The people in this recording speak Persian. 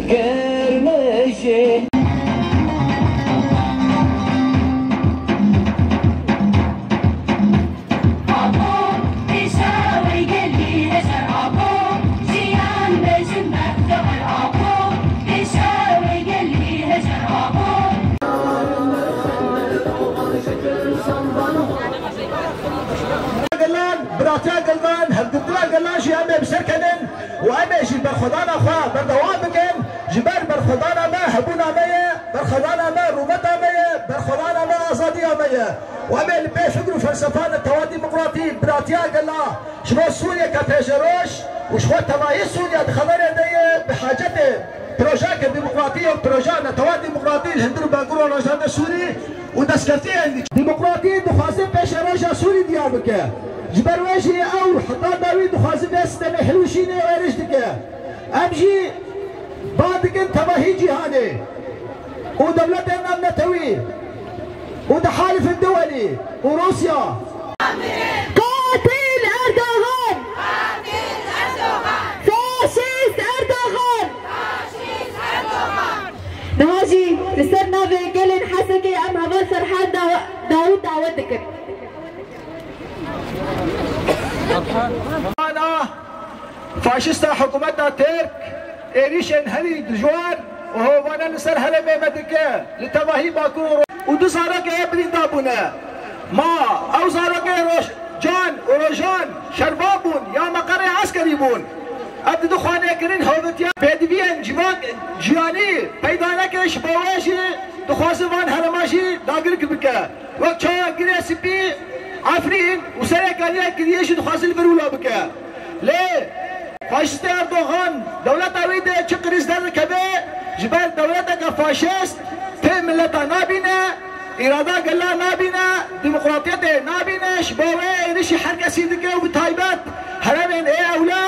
كرمشي براتيا قلبان هالدبلا قلان شي امي بسكنن وامي جبر خدانا خوا بردوام بكن جبر برخدانا ما هبونا مية برخدانا ما رومتا مية برخدانا ما ازادية مية وامي اللي بيفكروا فلسفان التوادي ديمقراطي براتيا قلا شنو سوريا كتجروش وشنو تمايز سوريا دخلنا دي بحاجته بروجاك ديمقراطية وبروجانا توادي ديمقراطي الهندرو باقروا الرجال السوري ودسكتين ديمقراطية دخاسين بيش رجال سوري ديار بكه جبر وجهي او حتى داوود خازم استمع حلوشيني وارجدك امجي بعدك انت ما هي جهاني ودولتنا الناتوي وتحالف الدولي وروسيا قاتل اردوغان فاشيست اردوغان نواجي لسرنا بقلن حسكي ام هبل فرحان داوود دعوتك أنا فاشستا حكومتنا ترك إيريشن هذي دجوار وهو وانا نسر هلا بمدك لتباهي باكور ودسارك إبرين دابونا ما أو سارك روش جان وروجان شربابون يا مقري عسكري بون أبد دخانة كرين هوبتيا بدوين جواك جياني بيدانك شبواجي دخواسوان هلا ماشي داقرك بك وكشا جريسبي عفرين وسرق عليها كريش دخاسل برولا بك ليه فاشست اردوغان دولة عويدة شقريز در كبه جبال دولتك فاشست في ملتا نابينة إرادة قلا نابينة ديمقراطية نابينة شباوه إنشي حركة سيدك وبتايبات هرمين إيه أولاد